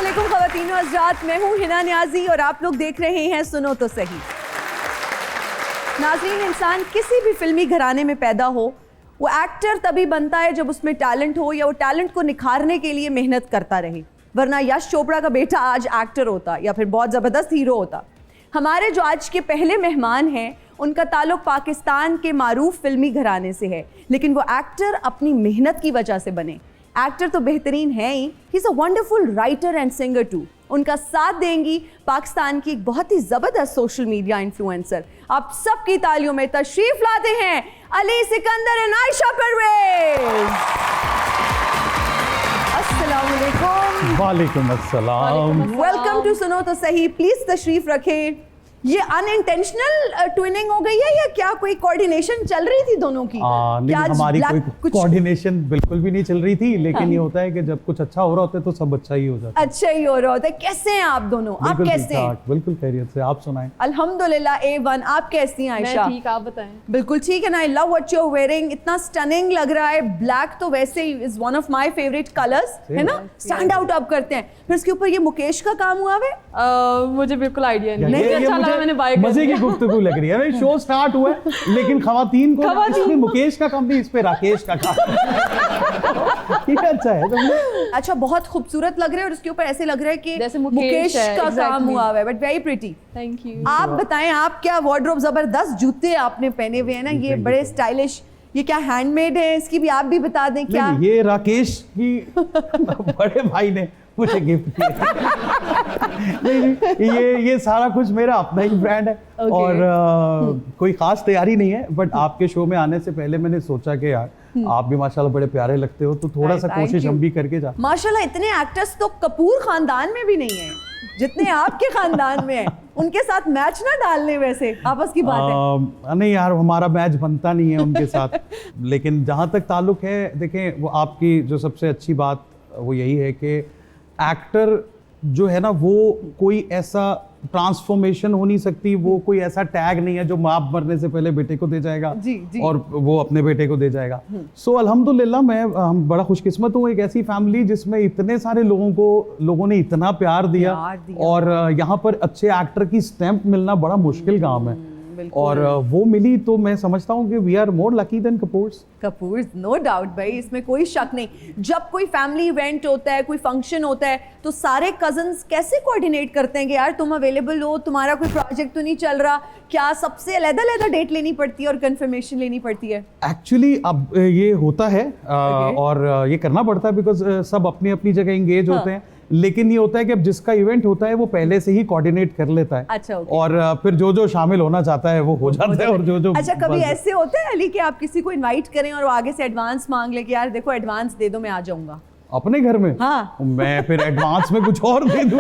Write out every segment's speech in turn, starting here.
अस्सलामुअलैकुम ख़वातीन व हज़रात, मैं हूँ हिना न्याज़ी और आप लोग देख रहे हैं सुनो तो सही। नाज़रीन, इंसान किसी भी फिल्मी घराने में पैदा हो, वो एक्टर तभी बनता है जब उसमें टैलेंट हो या वो टैलेंट को निखारने के लिए मेहनत करता रहे, वरना यश चोपड़ा का बेटा आज एक्टर होता या फिर बहुत ज़बरदस्त हीरो होता। हमारे जो आज के पहले मेहमान हैं, उनका ताल्लुक पाकिस्तान के मारूफ फिल्मी घराने से है, लेकिन वो एक्टर अपनी मेहनत की वजह से बने। एक्टर तो बेहतरीन है ही, he is a wonderful writer and singer too. उनका साथ देंगी पाकिस्तान की एक बहुत ही ज़बरदस्त सोशल मीडिया इन्फ्लुएंसर। आप सबकी तालियों में तशरीफ लाते हैं अली सिकंदर एंड आयशा परवेज। अस्सलाम वालेकुम। वालेकुम अस्सलाम। वेलकम टू सुनो तो सही। प्लीज तशरीफ रखें। ये अनइंटेंशनल ट्विनिंग हो गई है या क्या कोई कोऑर्डिनेशन चल रही थी दोनों की? नहीं, हमारी कोई कोऑर्डिनेशन बिल्कुल भी नहीं चल रही थी, लेकिन ये होता है कि जब कुछ अच्छा हो रहा होता है तो सब अच्छा ही हो जाता है। अच्छा ही हो रहा होता है। कैसे हैं आप दोनों? आप कैसे हैं? बिल्कुल खैरियत से, आप सुनाएं। अल्हम्दुलिल्लाह A1। आप कैसी हैं आयशा? मैं ठीक, आप बताएं। बिल्कुल ठीक है ना। I love what you are wearing, इतना स्टनिंग लग रहा है। ब्लैक तो वैसे ही is one of my favourite colours, है ना, स्टैंड आउट आप करते हैं। फिर उसके ऊपर ये मुकेश का काम हुआ है। मुझे बिल्कुल आइडिया नहीं, ये अच्छा लगा, मैंने बाय कर मजे की गुफ्तगू लग रही है। शो स्टार्ट हुआ है, लेकिन खवातीन को इसमें मुकेश का काम नहीं, इस पे राकेश का काम। ठीक है, अच्छा है तुमने। अच्छा, बहुत खूबसूरत लग रहे हैं और उसके ऊपर ऐसे लग रहा है कि जैसे मुकेश का काम हुआ है, but very pretty. Thank you. आप बताएं, आप क्या वार्डरोब, जबरदस्त जूते आपने पहने हुए हैं ना, ये बड़े स्टाइलिश। ये क्या हैंडमेड है? इसकी भी आप भी बता दें क्या? ये राकेश की बड़े भाई ने मुझे गिफ्ट किया। नहीं, ये सारा कुछ मेरा अपना ही ब्रांड है। और कोई खास तैयारी नहीं है, बट आपके शो में आने से पहले मैंने सोचा कि यार आप भी माशाल्लाह बड़े प्यारे लगते हो, तो थोड़ा सा कोशिश हम भी करके जा। माशाल्लाह इतने एक्टर्स तो कपूर खानदान में भी नहीं है जितने आपके खानदान में है। उनके साथ मैच ना डालने, वैसे आपस की बात है। नहीं यार, हमारा मैच बनता नहीं है उनके साथ। लेकिन जहाँ तक ताल्लुक है, देखें, वो आपकी जो सबसे अच्छी बात वो यही है कि एक्टर जो है ना, वो कोई ऐसा ट्रांसफॉर्मेशन हो नहीं सकती, वो कोई ऐसा टैग नहीं है जो बाप मरने से पहले बेटे को दे जाएगा जी। और वो अपने बेटे को दे जाएगा। सो अल्हम्दुलिल्लाह, हम बड़ा खुशकिस्मत हूँ एक ऐसी फैमिली जिसमें इतने सारे लोगों ने इतना प्यार दिया। और यहाँ पर अच्छे एक्टर की स्टैंप मिलना बड़ा मुश्किल काम है, और वो मिली, तो मैं समझता हूँ कि we are more lucky than Kapoors. No doubt भाई, इसमें कोई शक नहीं। जब कोई फैमिली इवेंट होता है, कोई फंक्शन होता है, तो सारे कजन्स कैसे कोऑर्डिनेट करते हैं कि यार तुम अवेलेबल हो, तुम्हारा कोई प्रोजेक्ट तो नहीं चल रहा क्या? सबसे अलग-अलग डेट लेनी पड़ती है और कंफर्मेशन लेनी पड़ती है? एक्चुअली अब ये होता है और ये करना पड़ता है, बिकॉज सब अपनी अपनी जगह इंगेज होते हैं। लेकिन ये होता है कि अब जिसका इवेंट होता है वो पहले से ही कोऑर्डिनेट कर लेता है। अच्छा, और फिर जो शामिल होना चाहता है वो हो जाता है, और जो अच्छा, कभी ऐसे होता है अली कि आप किसी को इनवाइट करें और वो आगे से एडवांस मांग ले कि यार देखो एडवांस दे दो, मैं आ जाऊंगा अपने घर में? हाँ। मैं फिर एडवांस में कुछ और दे दूं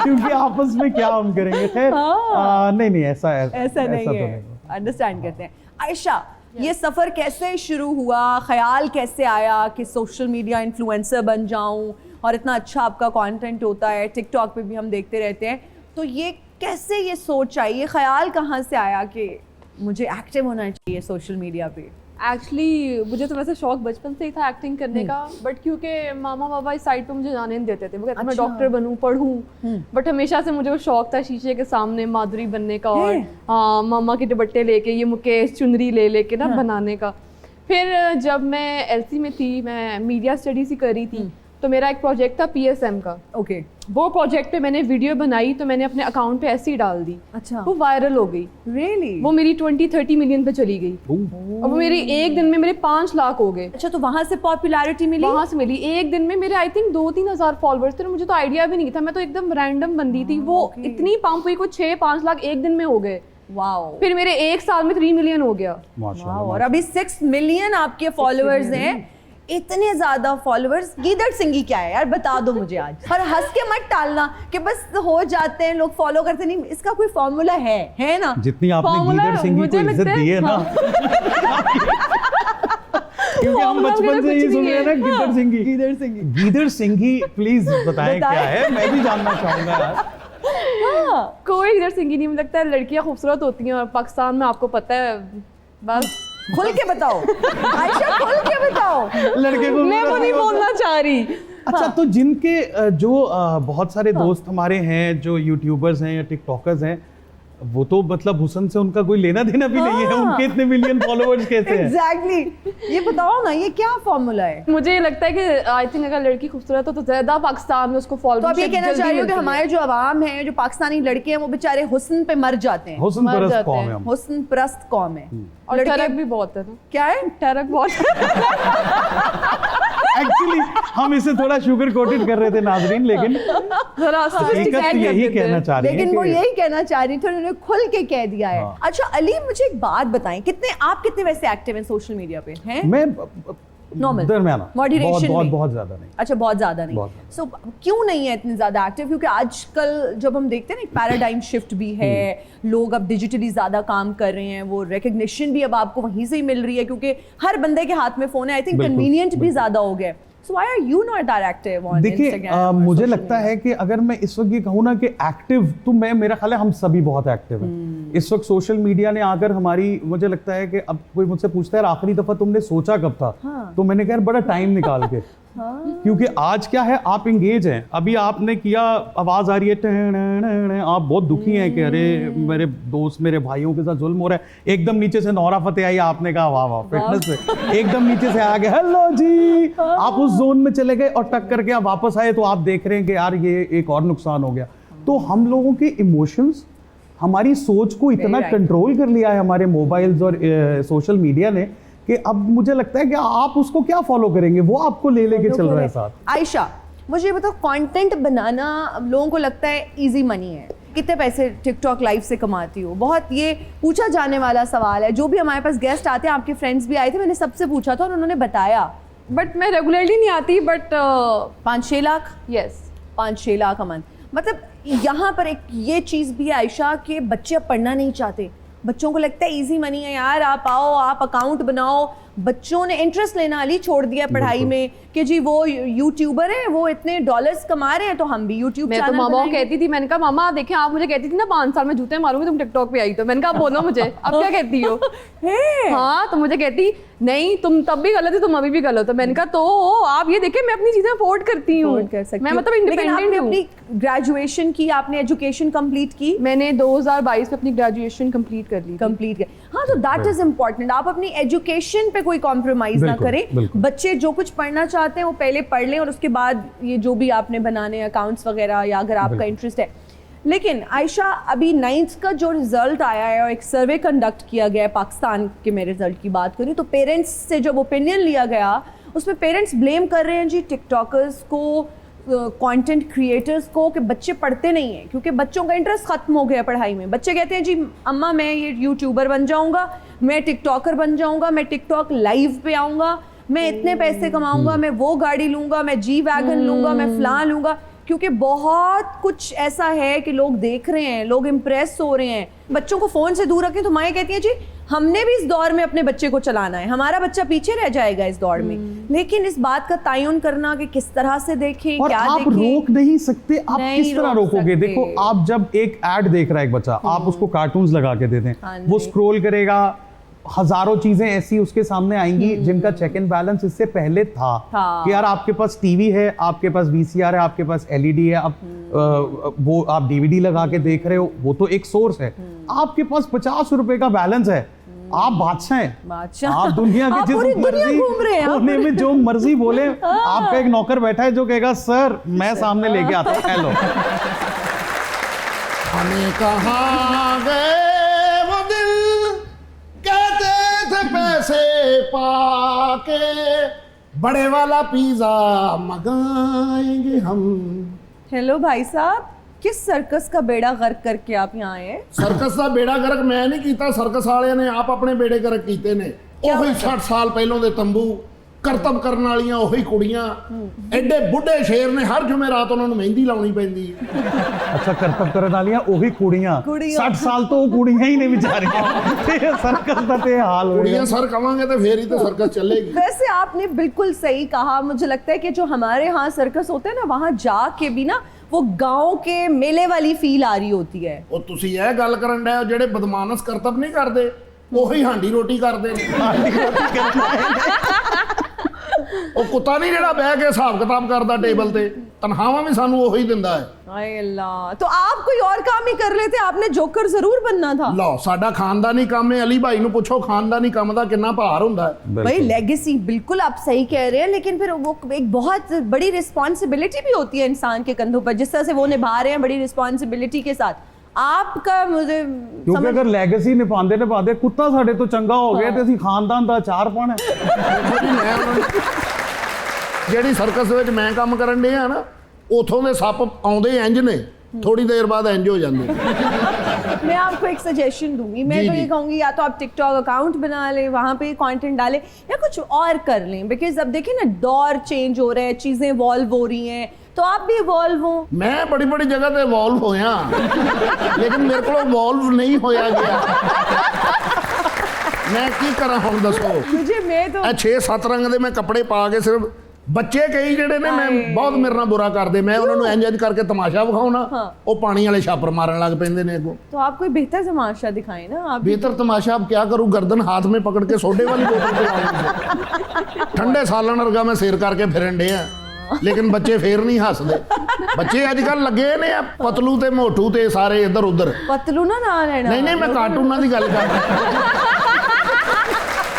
क्योंकि आपस में क्या हम करेंगे। खैर नहीं, ऐसा नहीं है। अंडरस्टैंड करते हैं। आयशा, ये सफर कैसे शुरू हुआ? ख्याल कैसे आया कि सोशल मीडिया इन्फ्लुएंसर बन जाऊं, और इतना अच्छा आपका कंटेंट होता है, टिकटॉक पे भी हम देखते रहते हैं, तो ये कैसे ये सोच आई, ये ख्याल कहाँ से आया कि मुझे एक्टिव होना चाहिए सोशल मीडिया पे? एक्चुअली मुझे तो वैसे शौक बचपन से ही था एक्टिंग करने का, बट क्योंकि मामा बाबा इस साइड पे मुझे जाने नहीं देते थे। वो कहते मैं डॉक्टर बनूं, पढ़ूं, बट हमेशा से मुझे वो शौक था शीशे के सामने माधुरी बनने का, और हाँ, मामा के दुपट्टे लेके, ये मुकेश चुनरी लेके ना बनाने का। फिर जब मैं एलसी में थी, मैं मीडिया स्टडीज ही कर रही थी, तो मेरा एक प्रोजेक्ट था PSM का। ओके। वो प्रोजेक्ट पे मैंने वीडियो बनाई, तो मैंने अपने अकाउंट पे ऐसे ही डाल दी। अच्छा। वो वायरल हो गई। Really? वो मेरी 20-30 मिलियन पे चली गई, और वो मेरी एक दिन में मेरे 5 लाख हो गए। अच्छा, तो वहां से पॉपुलैरिटी मिली? वहां से मिली। एक दिन में मेरे आई थिंक 2-3 हज़ार फॉलोअर्स थे। मुझे तो आइडिया भी नहीं था, मैं तो एकदम रैंडम बंदी थी। वो इतनी पंप हुई, कुछ 6-5 लाख एक दिन में हो गए। वाओ। फिर मेरे एक साल में 3 मिलियन हो गया। और अभी 6 मिलियन आपके फॉलोअर्स हैं। इतने ज्यादा फॉलोअर्स। गीदड़ सिंगी क्या है यार, बता दो मुझे आज। और हंस के मत टालना कि बस हो जाते हैं लोग, फॉलो करते नहीं। इसका कोई फॉर्मूला है ना? जितनी आपने गीदड़ सिंगी को इज्जत दी है ना, क्योंकि हम बचपन से ही सुन रहे हैं ना गीदड़ सिंगी। प्लीज बताएं क्या है, मैं भी जानना चाहूंगा यार। कोई गीदड़ सिंगी नहीं, मुझे लगता है लड़कियां खूबसूरत होती हैं, और पाकिस्तान में आपको पता है, बस खुल के बताओ आयशा, खुल के बताओ। लड़के को मैं वो नहीं बोलना चाह रही, अच्छा तो जिनके जो बहुत सारे दोस्त हमारे हैं जो यूट्यूबर्स हैं या टिकटॉकर्स हैं, वो तो मतलब हुसन से उनका कोई लेना देना भी नहीं है, उनके इतने मिलियन फॉलोअर्स कैसे हैं? एग्जैक्टली ये बताओ ना, ये क्या फॉर्मूला है? मुझे ये लगता है कि आई थिंक अगर लड़की खूबसूरत हो तो ज्यादा पाकिस्तान में उसको फॉलो। तो आप ये कहना चाह रही हो कि हमारे जो अवाम है, जो पाकिस्तानी लड़के हैं, वो बेचारे हुस्न पे मर जाते हैं? हुस्न मर परस्त जाते कौम हैं। है हम। हुस्न परस्त कौम है। और लड़के- टरक भी बहुत है ना। क्या है? टरक बहुत एक्चुअली हम इसे थोड़ा शुगर कोटेड कर रहे थे नाजरीन, लेकिन जरा हकीकत यही कहना चाह रही है लेकिन वो कि यही कहना चाह रही थी, उन्होंने खुल के कह दिया है। हाँ। अच्छा अली, मुझे एक बात बताएं, आप कितने वैसे एक्टिव हैं सोशल मीडिया पे? हैं मैं Normal. दरमियाना, Moderation बहुत में। बहुत ज्यादा नहीं। अच्छा, बहुत ज्यादा नहीं। बहुत ज्यादा। सो क्यों नहीं है इतने ज्यादा एक्टिव? क्योंकि आजकल जब हम देखते हैं ना, एक पैराडाइम शिफ्ट भी है, लोग अब डिजिटली ज्यादा काम कर रहे हैं, वो रिकग्निशन भी अब आपको वहीं से ही मिल रही है क्योंकि हर बंदे के हाथ में फोन है। आई थिंक बिल्कुल, कन्वीनियंट भी बिल्कुल। ज्यादा हो गया। So why are you not that active on देखिए इंस्टाग्राम? मुझे लगता है कि अगर मैं इस वक्त ये कहूँ ना कि एक्टिव, तो मेरा ख्याल है हम सभी बहुत एक्टिव हैं इस वक्त। सोशल मीडिया ने आकर हमारी, मुझे लगता है कि अब कोई मुझसे पूछता है आखिरी दफा तुमने सोचा कब था, तो मैंने कहा यार बड़ा टाइम निकाल के। क्योंकि आज क्या है, आप इंगेज हैं। अभी आपने किया, आवाज आ रही है टन, आप बहुत दुखी हैं कि अरे मेरे दोस्त, मेरे भाइयों के साथ जुल्म हो रहा है। एकदम नीचे से नौरा फतेह आई, आपने कहा वाह वाह फिटनेस पे, एकदम नीचे से आ गए हेलो जी, आप उस जोन में चले गए और टक करके आप वापस आए तो आप देख रहे हैं कि यार ये एक और नुकसान हो गया। तो हम लोगों के इमोशंस, हमारी सोच को इतना right. कंट्रोल कर लिया है हमारे मोबाइल्स और सोशल मीडिया ने कि अब मुझे लगता है कि आप उसको क्या फॉलो करेंगे, वो आपको ले लेके चल रहा है साथ। आयशा, मुझे ये बताओ, कंटेंट बनाना लोगों को लगता है इजी मनी है। कितने पैसे टिकटॉक लाइव से कमाती हो? बहुत ये पूछा जाने वाला सवाल है। जो भी हमारे पास गेस्ट आते हैं, आपके फ्रेंड्स भी आए थे, मैंने सबसे पूछा था और उन्होंने बताया। बट मैं रेगुलरली नहीं आती, but 5-6 lakh, yes 5-6 lakh a month। मतलब यहाँ पर एक ये चीज़ भी है आयशा कि बच्चे अब पढ़ना नहीं चाहते। बच्चों को लगता है इजी मनी है यार, आप आओ, आप अकाउंट बनाओ। बच्चों ने इंटरेस्ट लेना अली छोड़ दिया पढ़ाई में कि जी वो यूट्यूबर है, वो इतने डॉलर्स कमा रहे हैं तो हम भी यूट्यूब मैं तो मामा को कहती थी, मैंने कहा मामा देखें, आप मुझे कहती थी ना 5 साल में जूते मारूंगी तुम टिकटॉक पे आई तो। मैंने कहा बोलो मुझे अब क्या कहती हो? हाँ, तो मुझे कहती नहीं तुम तब भी गलत है, तुम अभी भी गलत हो। मैंने कहा तो आप ये देखें, मैं अपनी चीजें अफोर्ड करती हूँ, मैं मतलब इंडिपेंडेंट हूँ। अपनी ग्रेजुएशन की, आपने एजुकेशन कंप्लीट की? मैंने 2022 में अपनी ग्रेजुएशन कंप्लीट कर ली। कंप्लीट किया, हाँ। तो दैट इज इम्पोर्टेंट। आप अपनी एजुकेशन पे कोई कॉम्प्रोमाइज ना बिल्कुल, करें। बिल्कुल। बच्चे जो कुछ पढ़ना चाहते हैं वो पहले पढ़ लें और उसके बाद ये जो भी आपने बनाने अकाउंट्स वगैरह, या अगर आपका इंटरेस्ट है। लेकिन आयशा, अभी 9th का जो रिजल्ट आया है और एक सर्वे कंडक्ट किया गया है पाकिस्तान के, मैं रिजल्ट की बात करूँ तो पेरेंट्स से जब ओपिनियन लिया गया, उसमें पेरेंट्स ब्लेम कर रहे हैं जी टिकटॉकर्स को, कंटेंट क्रिएटर्स को, कि बच्चे पढ़ते नहीं हैं क्योंकि बच्चों का इंटरेस्ट खत्म हो गया पढ़ाई में। बच्चे कहते हैं जी अम्मा मैं ये यूट्यूबर बन जाऊंगा, मैं टिकटॉकर बन जाऊंगा, मैं टिकटॉक लाइव पे आऊंगा, मैं इतने पैसे कमाऊंगा, मैं वो गाड़ी लूंगा, मैं जी वैगन लूंगा, मैं फलां लूंगा। क्योंकि बहुत कुछ ऐसा है कि लोग देख रहे हैं, लोग इम्प्रेस हो रहे हैं। बच्चों को फोन से दूर रखें तो माएँ कहती हैं जी हमने भी इस दौर में अपने बच्चे को चलाना है, हमारा बच्चा पीछे रह जाएगा इस दौर में। लेकिन इस बात का तयन करना कि किस तरह से देखें, और क्या आप देखें, रोक नहीं सकते। आप नहीं किस तरह रोक रोकोगे? सकते। देखो, आप जब एक ऐड देख रहा है एक बच्चा, आप उसको कार्टून्स लगा के दे दें, हाँ वो जी। स्क्रॉल करेगा, हजारों चीजें ऐसी उसके सामने आएंगी जिनका चेक एंड बैलेंस इससे पहले था कि यार आपके पास टीवी है, आपके पास वीसीआर है, आपके पास एलईडी है, आप वो आप डीवीडी लगा के देख रहे हो, वो तो एक सोर्स है। आपके पास 50 रुपए का बैलेंस है, आप बादशाह हैं, बादशाह। आप दुनिया आप के पूरी जिस दुनिया मर्जी घूम रहे हैं, आप कोने में जो मर्जी बोले, आपका एक नौकर बैठा है जो कहेगा सर मैं सामने लेके आता हूँ, हेलो। हमें कहाँ गए वो दिल, कहते थे पैसे पाके बड़े वाला पिज्जा मंगाएंगे हम। हेलो भाई साहब, किस सर्कस का बेड़ा गर्क करके आप यहाँ आए? ਸਰਕਸ ਦਾ ਬੇੜਾ ਗਰਕ ਮੈਂ ਨਹੀਂ ਕੀਤਾ, ਸਰਕਸ ਵਾਲਿਆਂ ਨੇ ਆਪ ਆਪਣੇ ਬੇੜੇ ਗਰਕ ਕੀਤੇ ਨੇ। ਉਹੀ 60 ਸਾਲ ਪਹਿਲੋਂ ਦੇ ਤੰਬੂ, ਕਰਤਬ ਕਰਨ ਵਾਲੀਆਂ ਉਹੀ ਕੁੜੀਆਂ, ਐਡੇ ਬੁੱਢੇ ਸ਼ੇਰ ਨੇ, ਹਰ ਜੁਮੇਰਾਤ ਉਹਨਾਂ ਨੂੰ ਮਹਿੰਦੀ ਲਾਉਣੀ ਪੈਂਦੀ ਹੈ। अच्छा, करतब करने वालियां ओही कुड़ियां, कुड़ियां। 60 साल तो वो कुड़ियां ही ने बेचारियां ते सर्कस दा ते हाल हो ਕੁੜੀਆਂ गया। ਸਰ ਕਵਾਂਗੇ ਤੇ ਫੇਰ ਹੀ ਤੇ ਸਰਕਸ ਚੱਲੇਗੀ। वैसे आपने बिल्कुल सही कहा। मुझे लगता है कि जो हमारे यहाँ सर्कस होते हैं ना, वहाँ जाके भी ना वो गांव के मेले वाली फील आ रही होती है। ਉਹ ਤੁਸੀਂ ਇਹ ਗੱਲ ਕਰਨ ਡਏ ਹੋ, ਜਿਹੜੇ ਬਦਮਾਨਸ ਕਰਤਬ ਨਹੀਂ ਕਰਦੇ ਉਹੀ ਹਾਂਡੀ ਰੋਟੀ ਕਰਦੇ ਨੇ। ਉਹ ਕੁੱਤਾ ਨਹੀਂ ਜਿਹੜਾ ਬਹਿ ਕੇ ਹਿਸਾਬ ਕਿਤਾਬ ਕਰਦਾ ਟੇਬਲ ਤੇ, ਤਨਖਾਹਾਂ ਵੀ ਸਾਨੂੰ ਉਹੀ ਦਿੰਦਾ ਹੈ। हाय अल्लाह, तो आप कोई और काम ही कर लेते, आपने जोकर जरूर बनना था। ਲਓ ਸਾਡਾ ਖਾਨਦਾਨੀ ਕੰਮ ਹੈ, ਅਲੀ ਭਾਈ ਨੂੰ ਪੁੱਛੋ ਖਾਨਦਾਨੀ ਕੰਮ ਦਾ ਕਿੰਨਾ ਭਾਰ ਹੁੰਦਾ ਹੈ। भाई लेगेसी, बिल्कुल आप सही कह रहे हैं, लेकिन फिर वो एक बहुत बड़ी रिस्पॉन्सिबिलिटी भी होती है इंसान के कंधों पर, जिस तरह से वो निभा रहे हैं बड़ी रिस्पॉन्सिबिलिटी के साथ। आपका मुझे क्योंकि अगर ਲੈਗੇਸੀ ਨਿਭਾਉਂਦੇ ਕੁੱਤਾ ਸਾਡੇ ਤੋਂ ਚੰਗਾ ਹੋ ਗਿਆ ਤੇ ਅਸੀਂ ਖਾਨਦਾਨ ਦਾ ਅਚਾਰ ਪਾਣਾ। ਜਿਹੜੀ ਸਰਕਸ ਵਿੱਚ ਮੈਂ ਕੰਮ ਕਰਨ ਡਿਆ ਨਾ, ਉਥੋਂ ਦੇ ਸੱਪ ਆਉਂਦੇ ਇੰਜ ਨੇ, थोड़ी देर बाद इंज हो जाते। मैं आपको एक सजेशन दूंगी, मैं जी, तो ये जी। कहूंगी या तो आप टिकटॉक अकाउंट बना लें, वहाँ पे कंटेंट डालें, या कुछ और कर लें, बिकॉज अब देखिए ना दौर चेंज हो रहे हैं, चीज़ें इवॉल्व हो रही हैं, तो आप भी इवॉल्व हो। मैं बड़ी बड़ी जगह पे इवॉल्व होया, लेकिन मेरे को इवॉल्व नहीं होया गया। मैं की करा हुण दसो। मुझे मैं तो 6-7 रंग दे मैं कपड़े पा के, सिर्फ ਬੱਚੇ ਕਈ ਜਿਹੜੇ ਨੇ ਮੈਂ ਬਹੁਤ ਮੇਰੇ ਨਾਲ ਬੁਰਾ ਕਰਦੇ, ਮੈਂ ਉਹਨਾਂ ਨੂੰ ਇੰਜ ਕਰਕੇ ਤਮਾਸ਼ਾ ਵਿਖਾਉਣਾ, ਉਹ ਪਾਣੀ ਵਾਲੇ ਛਾਪਰ ਮਾਰਨ ਲੱਗ ਪੈਂਦੇ ਨੇ ਅੱਗੋਂ। तो आप कोई बेहतर तमाशा दिखाएं ना आप। बेहतर तमाशा अब क्या करूं, गर्दन हाथ में पकड़ के सोडे वाली बोतल पिलाऊंगा। ठंडे सालन वर्गा मैं सिर करके फिरन डे आ, लेकिन बच्चे फिर नहीं हसदे। बच्चे अजकल लगे ने पतलू ते मोटू ते सारे इधर उधर। पतलू ना ना लेना। नहीं नहीं, मैं कार्टूनां दी गल कर रहा।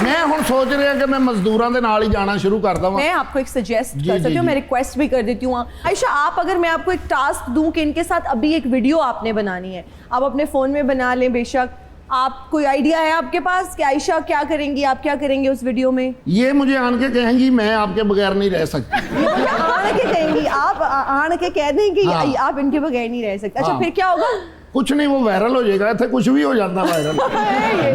मैं हुण सोच रहा कि मैं मजदूरां दे नाल ही जाना शुरू कर दवां। मैं आपको एक सजेस्ट जी, कर जी, सकती हूँ, जी। मैं रिक्वेस्ट भी कर देती हूँ। आयशा, आप अगर मैं आपको एक टास्क दूं कि इनके साथ अभी एक वीडियो आपने बनानी है, आप अपने फ़ोन में बना लें बेशक, आप कोई आइडिया है आपके पास कि आयशा क्या करेंगी, आप क्या करेंगे उस वीडियो में? ये मुझे आन के कहेंगी मैं आपके बगैर नहीं रह सकती। ये मुझे आन के कहेंगी, आप आन के कह देंगे हाँ। आप इनके बगैर नहीं रह सकते। अच्छा हाँ। फिर क्या होगा? कुछ नहीं, वो वायरल हो जाएगा, इत्थे कुछ भी हो जाता वायरल।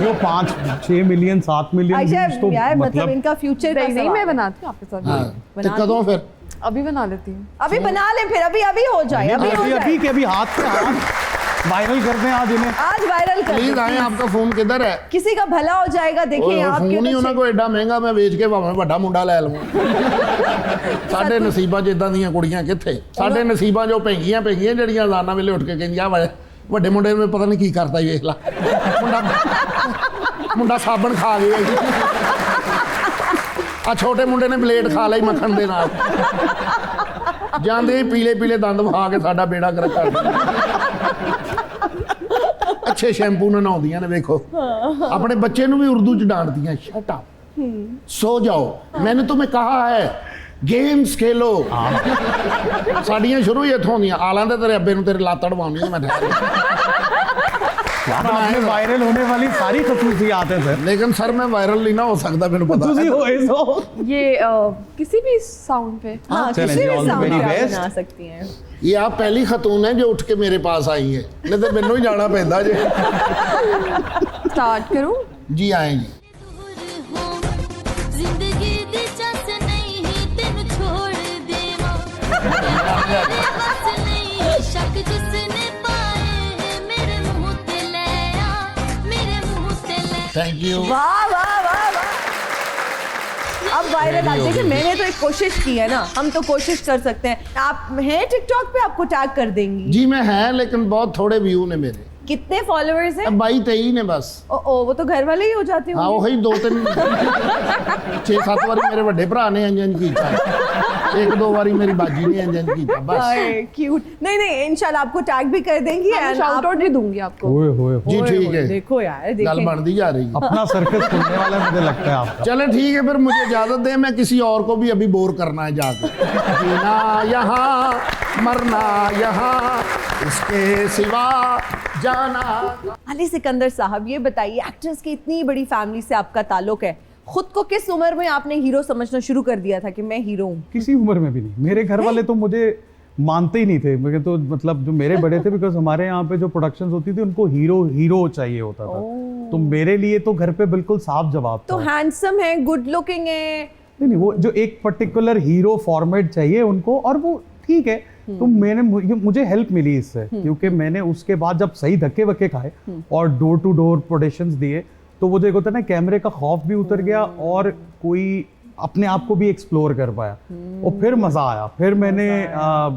जो 5-6 मिलियन 7 मिलियन आयशा व्यूज तो यार, मतलब इनका फ्यूचर का नहीं नहीं, सवाल मैं है। बनाती हूँ आपके साथ। हाँ, तो कदों फिर अभी बना लेती हूँ। अभी बना लें, फिर अभी अभी हो जाए, अभी हो अभी जाए। अभी के अभी हाथ पे हाथ वायरल कर दें आज इन्हें। आज वायरल कर प्लीज दें। आए, आपका फोन किधर है? किसी का भला हो जाएगा। देखिए ਉਹ आपके ਫੋਨ ਹੀ ਉਹਨਾਂ पीछे- ਕੋਲ ਐਡਾ ਮਹਿੰਗਾ, ਮੈਂ ਵੇਚ ਕੇ ਭਾਵੇਂ ਵੱਡਾ ਮੁੰਡਾ ਲੈ ਲਵਾਂ। ਸਾਡੇ ਨਸੀਬਾਂ 'ਚ ਇਦਾਂ ਦੀਆਂ ਕੁੜੀਆਂ ਕਿੱਥੇ? ਸਾਡੇ ਨਸੀਬਾਂ 'ਚੋਂ ਪੈਂਗੀਆਂ ਜਿਹੜੀਆਂ ਅਜ਼ਾਨਾਂ ਵੇਲੇ ਉੱਠ ਕੇ ਕਹਿੰਦੀਆਂ ਵੱਡੇ ਮੁੰਡੇ ਨੂੰ ਪਤਾ ਨਹੀਂ ਕੀ ਕਰਦਾ ਹੀ, ਵੇਖ ਲਾ ਮੁੰਡਾ ਸਾਬਣ ਖਾ ਗਿਆ ਜੀ, ਆ ਛੋਟੇ ਮੁੰਡੇ ਨੇ ਬਲੇਡ ਖਾ ਲਈ ਮੱਖਣ ਦੇ ਨਾਲ, ਜਾਂਦੇ ਪੀਲੇ ਪੀਲੇ ਦੰਦ ਵਹਾ ਕੇ ਸਾਡਾ ਬੇੜਾ ਗਰਕ ਕਰ ਦਿੰਦੇ। ਅੱਛੇ ਸ਼ੈਂਪੂ ਨਾਲ ਨਹਾਉਂਦੀਆਂ ਨੇ, ਵੇਖੋ ਆਪਣੇ ਬੱਚੇ ਨੂੰ ਵੀ ਉਰਦੂ ਚ ਡਾਂਟਦੀਆਂ, ਸ਼ਟ ਅਪ ਸੋ ਜਾਓ, मैंने तुम्हें कहा है गेम्स खेलो। ਸਾਡੀਆਂ ਸ਼ੁਰੂ ਹੀ ਇੱਥੋਂ ਹੁੰਦੀਆਂ, ਆਲਾਂ ਦੇ ਤੇਰੇ ਅੱਬੇ ਨੂੰ ਤੇਰੇ ਲੱਤ ਅੜਵਾਉਣੀ ਮੈਂ ਠਹਿਰ। यार आपने वायरल होने वाली सारी खसूसियात हैं सर। लेकिन सर मैं वायरल नहीं ना हो सकता, मैंने पता ਤੁਸੀਂ ਹੋਏ ਸੋ। ये किसी भी साउंड पे। हाँ, चलें किसी जी, भी all the sound very पे आप best। बना सकती हैं। ये आप पहली खतून है जो उठ के मेरे पास आई है, नहीं तो मैनू ही जाना पैंदा जे। स्टार्ट करूँ? जी आए जी। जिंदगी दी चस नहीं तेन छोड़ देवा, तेरे बस नहीं शक जिसने पाए मेरे मुंह ते ले आ, मेरे मुंह ते ले। Thank you. वाह वाह वाह वाह। अब वायरल आप देखिए, मैंने तो एक कोशिश की है ना, हम तो कोशिश कर सकते हैं। आप हैं टिकटॉक पे, आपको टैग कर देंगी। जी मैं है, लेकिन बहुत थोड़े व्यू ने मेरे, कितने फॉलोअर्स हैं? 22-23 ने बस। ओ वो तो घर वाले ही हो जाते हाँ होंगे। वही 2-3 6-7 बारी मेरे बड़े भरा ने इंजन किया, 1-2 बारी मेरी बाजी ने इंजन किया बस। क्यूट। नहीं नहीं, इंशाल्लाह आपको टैग भी कर देंगी। and शाउट आप- आउट भी दूंगी आपको। ओए होए जी ओए, ठीक ओए, है, देखो यार, गल देखिए बनती जा रही है। अपना सर्कस खुलने वाला है, मुझे लगता है आपका। चले ठीक है, फिर मुझे इजाजत दें, मैं किसी और को भी अभी बोर करना है जाकर। जीना यहाँ मरना यहाँ, इसके सिवा जाना। अली सिकंदर साहब, ये बताइए, एक्टर्स की इतनी बड़ी फैमिली से आपका ताल्लुक है, खुद को किस उम्र में आपने हीरो समझना शुरू कर दिया था कि मैं हीरो हूँ? किसी उम्र में भी नहीं। मेरे घर वाले तो मुझे मानते ही नहीं थे, मुझे तो मतलब जो मेरे बड़े थे, बिकॉज हमारे यहाँ पे जो प्रोडक्शंस होती थी उनको हीरो चाहिए होता था। तो मेरे लिए तो घर पे बिल्कुल साफ जवाब तो था। हैंडसम है, गुड लुकिंग है। नहीं, वो जो एक पर्टिकुलर हीरो फॉर्मेट चाहिए उनको, और वो ठीक है। तो मुझे हेल्प मिली इससे, क्योंकि मैंने उसके बाद जब सही धक्के वक्के खाए और डोर टू डोर प्रोडक्शंस दिए, तो वो जो एक होता है ना, कैमरे का खौफ भी उतर गया, और कोई अपने आप को भी एक्सप्लोर कर पाया और फिर मजा आया। फिर मैंने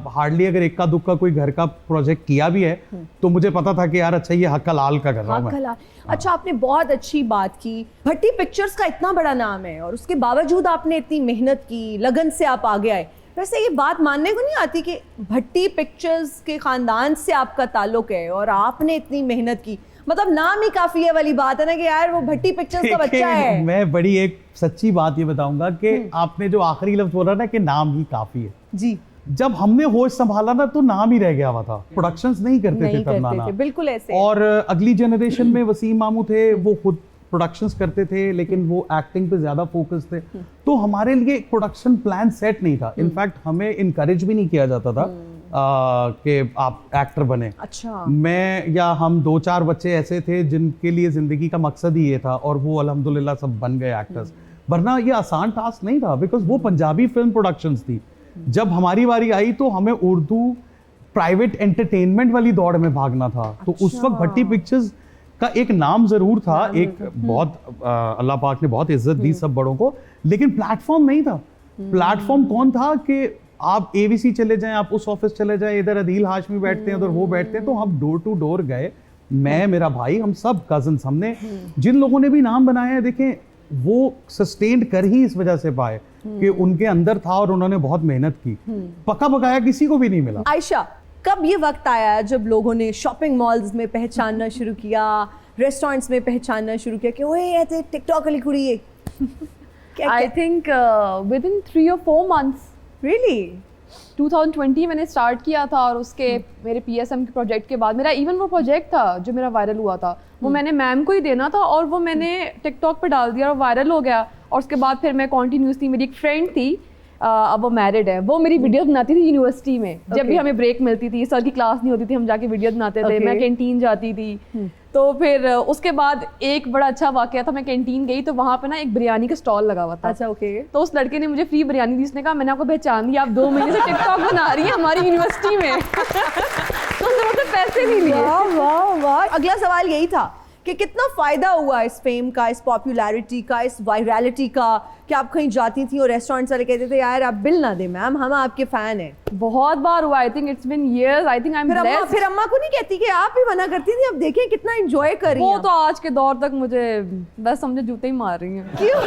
हार्डली अगर इक्का दुक्का कोई घर का प्रोजेक्ट किया भी है तो मुझे पता था कि यार अच्छा ये हक्का लाल का कर रहा हूँ मैं। अच्छा, आपने बहुत अच्छी बात की। भट्टी पिक्चर्स का इतना बड़ा नाम है और उसके बावजूद आपने इतनी मेहनत की, लगन से आप आगे आए। वैसे ये बात मानने को नहीं आती कि भट्टी पिक्चर्स के खानदान से आपका ताल्लुक है और आपने इतनी मेहनत की, मतलब नाम ही काफी है वाली बात है ना कि यार वो भट्टी पिक्चर्स का बच्चा है। मैं बड़ी एक सच्ची बात ये बताऊंगा कि आपने जो आखिरी लफ्ज बोला ना कि नाम ही काफी है जी, जब हमने होश संभाला ना तो नाम ही रह गया हुआ था। प्रोडक्शंस नहीं करते थे तब नाना, बिल्कुल ऐसे। और अगली जनरेशन में वसीम मामू थे, वो खुद प्रोडक्शंस करते थे लेकिन वो एक्टिंग पे ज्यादा फोकस थे, तो हमारे लिए एक प्रोडक्शन प्लान सेट नहीं था। इनफैक्ट हमें इनकरेज भी नहीं किया जाता था कि आप एक्टर बने। अच्छा, मैं या हम 2-4 बच्चे ऐसे थे जिनके लिए जिंदगी का मकसद ही ये था और वो अल्हम्दुलिल्लाह सब बन गए एक्टर्स। वरना ये आसान टास्क नहीं था, बिकॉज वो पंजाबी फिल्म प्रोडक्शंस थी। जब हमारी बारी आई तो हमें उर्दू प्राइवेट एंटरटेनमेंट वाली दौड़ में भागना था। तो उस वक्त भट्टी पिक्चर्स का एक नाम जरूर था, एक बहुत अल्लाह पाक ने बहुत इज्जत दी सब बड़ों को, लेकिन प्लेटफॉर्म नहीं था। प्लेटफॉर्म कौन था कि आप एवीसी चले जाएं, आप उस ऑफिस चले जाएं, इधर अदील हाशमी बैठते हैं, उधर वो बैठते हैं। तो हम डोर टू डोर गए, मैं, मेरा भाई, हम सब कजिन्स, हमने जिन लोगों ने भी नाम बनाया है देखें वो सस्टेन्ड कर ही इस वजह से पाए कि उनके अंदर था और उन्होंने बहुत मेहनत की। पका पकाया किसी को भी नहीं मिला। आयशा, कब ये वक्त आया जब लोगों ने शॉपिंग मॉल्स में पहचानना शुरू किया, रेस्टोरेंट्स में पहचानना शुरू किया कि ओए ये तो टिकटॉक वाली कुड़ी है? I think within 3 or 4 months. Really? 2020 मैंने स्टार्ट किया था और उसके मेरे PSM के प्रोजेक्ट के बाद मेरा इवन वो प्रोजेक्ट था जो मेरा वायरल हुआ था वो मैंने मैम को ही देना था और वो मैंने टिकटॉक पे डाल दिया और वायरल हो गया। और उसके बाद फिर मैं कॉन्टीन्यूसली, मेरी एक फ्रेंड थी अब वो मैरिड है, वो मेरी वीडियोस बनाती थी यूनिवर्सिटी में। जब भी हमें ब्रेक मिलती थी, सर की क्लास नहीं होती थी, हम जाके वीडियोस बनाते थे। मैं कैंटीन जाती थी। तो फिर उसके बाद एक बड़ा अच्छा वाकया था, मैं कैंटीन गई तो वहाँ पे ना एक बिरयानी का स्टॉल लगा हुआ था। अच्छा, ओके। तो उस लड़के ने मुझे फ्री बिरयानी दी, उसने कहा मैंने आपको पहचान दिया, आप 2 महीने से टिकटॉक बना रही हैं हमारी यूनिवर्सिटी में। तो उसने मुझसे पैसे नहीं लिए। वाह वाह वाह। अगला सवाल यही था कि कितना फायदा हुआ इस फेम का, इस पॉपुलैरिटी का, इस वायरलिटी का कि आप कहीं जाती थी और रेस्टोरेंट्स वाले कहते थे यार आप बिल ना दे मैम, हम आपके फैन हैं। बहुत बार हुआ, I think it's been years, I think I am blessed. फिर अम्मा को नहीं कहती कि आप ही मना करती थी, अब देखें कितना एंजॉय कर रही हैं। वो तो आज के दौर तक मुझे बस समझे जूते ही मार रही हैं। क्यों?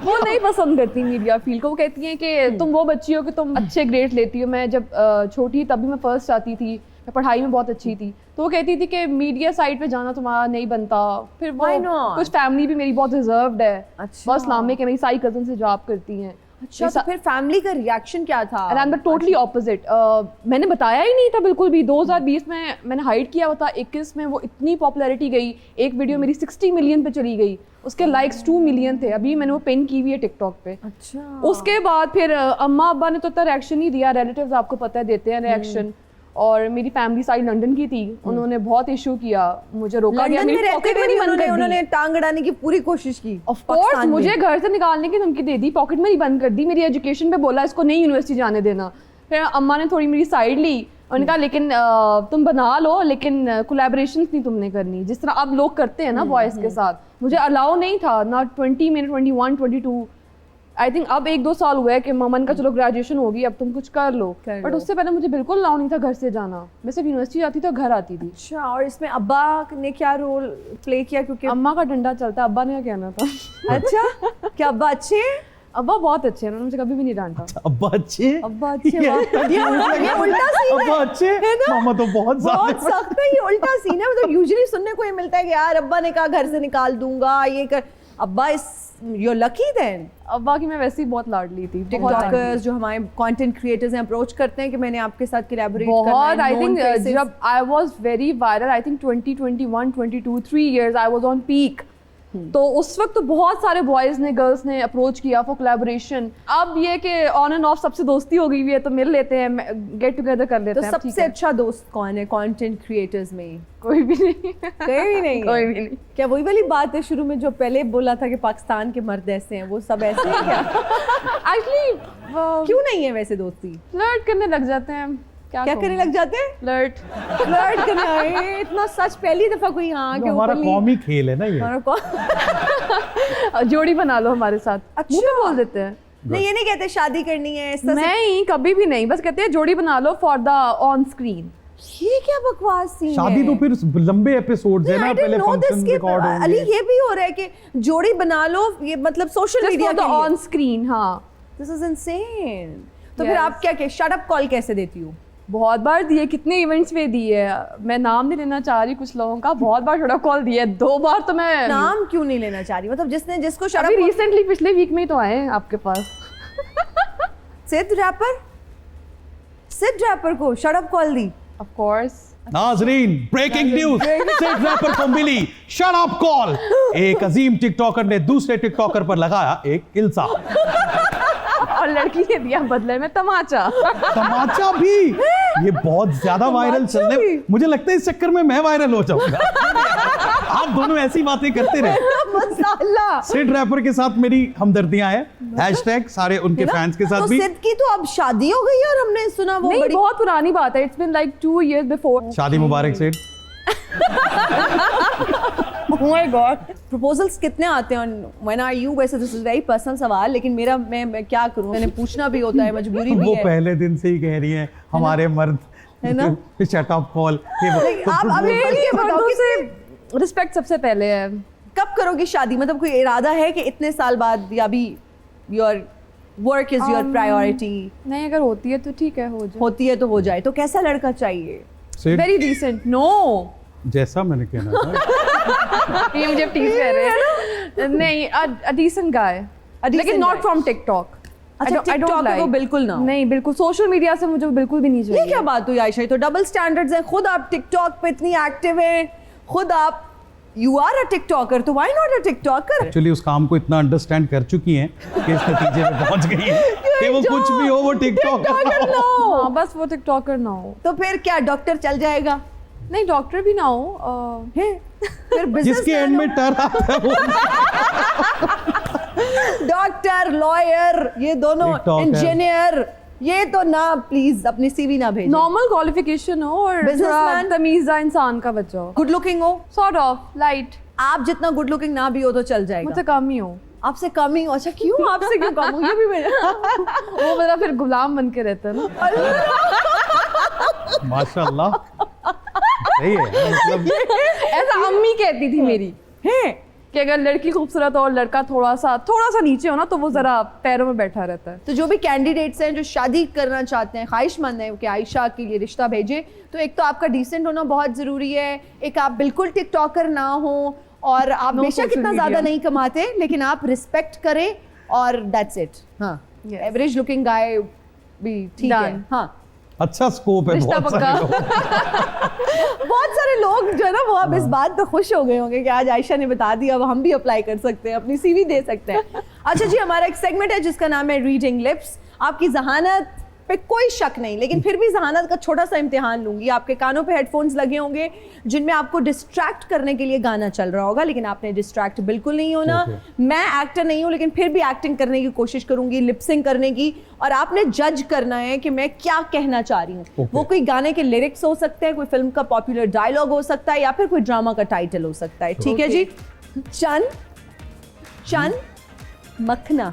वो नहीं पसंद करती मीडिया फील्ड को। वो कहती हैं कि तुम वो बच्ची हो कि तुम अच्छे ग्रेड लेती हो। मैं जब छोटी तब भी मैं फर्स्ट आती थी, मैं पढ़ाई में बहुत अच्छी थी, तो वो कहती थी कि मीडिया साइड पे जाना तुम्हारा नहीं बनता। फिर वो कुछ फैमिली भी मेरी बहुत रिजर्व्ड है, बहुत इस्लामिक है, मेरी सारी कजन से जॉब करती हैं। अच्छा, तो फिर फैमिली का रिएक्शन क्या था? And I'm the totally opposite. मैंने बताया ही नहीं था बिल्कुल भी। 2020 में मैंने हाइड किया हुआ था, 21 में वो इतनी पॉपुलैरिटी गई, एक वीडियो मेरी 60 मिलियन पे चली गई, उसके लाइक्स 2 मिलियन थे। अभी मैंने वो पिन की हुई है टिकटॉक पे। अच्छा। उसके बाद फिर अम्मा अब्बा ने तो इतना रिएक्शन ही दिया, रिलेटिव्स आपको पता है देते हैं रिएक्शन। और मेरी फैमिली साइड लंदन की थी, उन्होंने बहुत इशू किया, मुझे रोका गया, मेरी पॉकेट मनी बंद कर दी। उन्होंने टांग अड़ाने की पूरी कोशिश की। ऑफ कोर्स मुझे घर से निकालने की धमकी दे दी, पॉकेट मनी बंद कर दी, मेरी एजुकेशन पे बोला इसको नहीं यूनिवर्सिटी जाने देना। फिर अम्मा ने थोड़ी मेरी साइड ली, उन्होंने कहा लेकिन तुम बना लो लेकिन कोलैबोरेशंस नहीं तुमने करनी, जिस तरह अब लोग करते हैं ना बॉयज़ के साथ। मुझे अलाउ नहीं था, ना 20 में 21, 22 आई थिंक अब 1-2 साल हुए हैं कि ममन का चलो ग्रेजुएशन होगी अब तुम कुछ कर लो, बट उससे पहले मुझे बिल्कुल अलाउ नहीं था घर से जाना। मैं सिर्फ यूनिवर्सिटी जाती थी और घर आती थी। अच्छा, और इसमें अब्बा ने क्या रोल प्ले किया? क्योंकि अम्मा का डंडा चलता, अब्बा ने क्या कहना था। अच्छा, क्या अब्बा अच्छे हैं? अब्बा बहुत अच्छे हैं, उन्होंने मुझे कभी भी नहीं डांटा। अब्बा अच्छे? अब्बा अच्छे, ये उल्टा सीन है। अब्बा अच्छे? मामा तो बहुत सख्त है, ये उल्टा सीन है। मतलब यूजुअली सुनने को ये मिलता है कि यार अब्बा ने कहा घर से निकाल दूंगा, ये कर। अब्बा you're lucky then। अब्बा की मैं वैसे ही बहुत लाडली थी। टिकटॉकर्स जो हमारे कंटेंट क्रिएटर्स हैं अप्रोच करते हैं कि मैंने आपके साथ कोलैबोरेट करना है। बहुत, आई थिंक जब I was very viral, I think 2021, 22, 3 years I was on peak. तो उस वक्त तो बहुत सारे बॉयज़ ने, गर्ल्स ने अप्रोच किया फॉर कोलैबोरेशन। अब ये कि ऑन एंड ऑफ सबसे दोस्ती हो गई हुई है तो मिल लेते हैं, गेट टुगेदर कर लेते हैं। तो सबसे अच्छा दोस्त कौन है कंटेंट क्रिएटर्स में? कोई भी नहीं। कोई भी नहीं। कोई भी नहीं। क्या वही वाली बात है शुरू में जो पहले बोला था कि पाकिस्तान के मर्द ऐसे हैं, वो सब ऐसे हैं क्या? एक्चुअली क्यों नहीं है वैसे दोस्ती? फ्लर्ट करने लग जाते हैं। क्या करने लग जाते हैं? फ्लर्ट करने। इतना सच पहली दफा कोई हाँ के हमारा कौमी खेल है ना ये। जोड़ी बना लो हमारे साथ। अच्छा। मुंह पे बोल देते हैं। नहीं, ये नहीं कहते शादी करनी है इस तरह से। नहीं, कभी भी नहीं, बस कहते हैं जोड़ी बना लो फॉर द ऑन स्क्रीन। ये क्या बकवास सीन है? शादी तो फिर लंबे एपिसोड्स है ना, पहले फंक्शन रिकॉर्ड होंगे। अली ये भी हो रहा है कि जोड़ी बना लो, ये मतलब सोशल मीडिया के ऑन लिए। स्क्रीन। हाँ, दिस इज इनसेन। तो फिर Yes. आप क्या शट अप कॉल कैसे देती हो? बहुत बार दिए, कितने इवेंट्स में दिए। मैं नाम नहीं लेना चाह रही कुछ लोगों का, बहुत बार शट अप कॉल दिए। 2 बार तो मैं नाम क्यों नहीं लेना चाह रही? मतलब जिसको शट अभी अप रिसेंटली पिछले वीक में ही तो आए हैं आपके पास। सिद्ध रैपर को shut up call the. Of course. नाजरीन, ब्रेकिंग न्यूज, सिड रैपर को मिली शट अप कॉल। एक अजीम टिकटॉकर ने दूसरे टिकटॉकर पर लगाया एक इल्जाम। और लड़की ने दिया बदले में तमाचा। तमाचा भी, ये बहुत ज्यादा वायरल चलने, मुझे लगता है इस चक्कर में मैं वायरल हो जाऊंगा। आप दोनों ऐसी बातें करते रहे। मसाला। सिड रैपर के साथ मेरी हमदर्दियां हैं, हैशटैग सारे उनके फैंस के साथ तो भी। सिद्ध की तो अब शादी हो गई है और हमने सुना वो नहीं, बड़ी बहुत पुरानी बात है। It's been like 2 years before. शादी मुबारक Sid. Oh my God. Proposals कितने आते हैं? When are you? वैसे दिस इज वेरी पर्सनल सवाल, लेकिन मेरा मैं क्या करूं, मैंने पूछना भी होता है, मजबूरी भी वो है। पहले दिन से ही कह रही हैं हमारे मर्द, है ना? Shut up call. आप ये बताओ कि रिस्पेक्ट सबसे पहले है। कब करोगी शादी? मतलब कोई इरादा है कि इतने साल बाद, या भी your work is your priority? नहीं, अगर होती है तो ठीक है, हो जाए। होती है तो हो जाए। तो कैसा लड़का चाहिए? Sid, very decent. नो, जैसा मैंने कहना था। ये मुझे टीज कर रहे हैं। नहीं, अ डिसेंट गाय, लेकिन नॉट फ्रॉम टिकटॉक। अच्छा, TikTok को बिल्कुल ना? नहीं, बिल्कुल सोशल मीडिया से मुझे बिल्कुल भी नहीं चाहिए। ये क्या बात हुई आयशा? ये तो डबल स्टैंडर्ड्स हैं। खुद आप टिकटॉक पे इतनी एक्टिव हैं, खुद आप यू आर अ टिकटॉकर, तो why not a TikToker? Actually उस काम को इतना अंडरस्टैंड कर चुकी हैं कि इस नतीजे में पहुंच गई हैं कि वो कुछ भी हो, वो टिकटॉकर हो। हाँ, बस वो टिकटॉकर ना हो। तो फिर क्या डॉक्टर चल जाएगा? नहीं, डॉक्टर भी ना हो। फिर जिसके बिजनेसमैन एंड में टर्न आता है वो डॉक्टर, लॉयर, ये दोनों, TikToker। इंजीनियर, ये तो ना प्लीज अपनी सीवी ना भेजें। नॉर्मल क्वालिफिकेशन हो और Businessman। थोड़ा तमीज़ा इंसान का बच्चा हो। गुड लुकिंग हो? Sort of light. आप जितना गुड लुकिंग ना भी हो तो चल जाएगा। मुझसे कम ही हो। आपसे कम ही हो? अच्छा, क्यों आपसे क्यों कम हो? ये भी मेरा वो मेरा फिर गुलाम बन के रहता है ना। माशाल्लाह, सही है मतलब। ऐसा अम्मी कहती थी मेरी कि अगर लड़की खूबसूरत हो और लड़का थोड़ा सा नीचे हो ना, तो वो जरा पैरों में बैठा रहता है। तो जो भी कैंडिडेट्स हैं जो शादी करना चाहते हैं, ख्वाहिशमंद हैं कि आयशा के लिए रिश्ता भेजें, तो एक तो आपका डिसेंट होना बहुत ज़रूरी है, एक आप बिल्कुल टिकटॉकर ना हो, और आप No बेशक social इतना media। ज़्यादा नहीं कमाते, लेकिन आप रिस्पेक्ट करें, और दैट्स इट। हाँ, Yes। एवरेज लुकिंग गाय भी ठीक है। Done। हाँ, अच्छा स्कोप है रिश्ता बहुत सारे पक्का। लोग। बहुत सारे लोग जो है ना वो अब इस बात पे खुश हो गए होंगे कि आज आयशा ने बता दिया, अब हम भी अप्लाई कर सकते हैं, अपनी सीवी दे सकते हैं। अच्छा जी, हमारा एक सेगमेंट है जिसका नाम है रीडिंग लिप्स। आपकी जहानत पे कोई शक नहीं, लेकिन फिर भी जहानत का छोटा सा इम्तिहान लूंगी। आपके कानों पे हेडफोन्स लगे होंगे जिनमें आपको डिस्ट्रैक्ट करने के लिए गाना चल रहा होगा, लेकिन आपने डिस्ट्रैक्ट बिल्कुल नहीं होना। मैं एक्टर नहीं हूँ, लेकिन फिर भी एक्टिंग करने की कोशिश करूंगी, लिपसिंग करने की, और आपने जज करना है कि मैं क्या कहना चाह रही हूँ। वो कोई गाने के लिरिक्स हो सकते हैं, कोई फिल्म का पॉपुलर डायलॉग हो सकता है, या फिर कोई ड्रामा का टाइटल हो सकता है। ठीक है जी? चन चन मखना,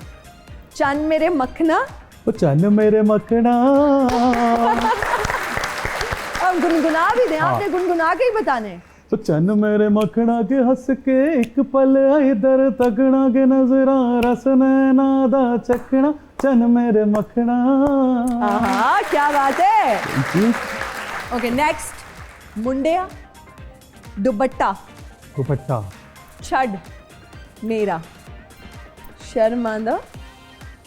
चन मेरे मखना, ओ चन मेरे मखना। अब गुनगुना भी दें, आपने गुनगुना के ही बताने। तो चन मेरे मखना के हंस के एक पल इधर तकना के नजरा रस नैना दा चखना, चन मेरे मखना। आहा, क्या बात है। जी, ओके, नेक्स्ट। मुंडिया दुपट्टा दुपट्टा। छड़ मेरा शर्मांदा,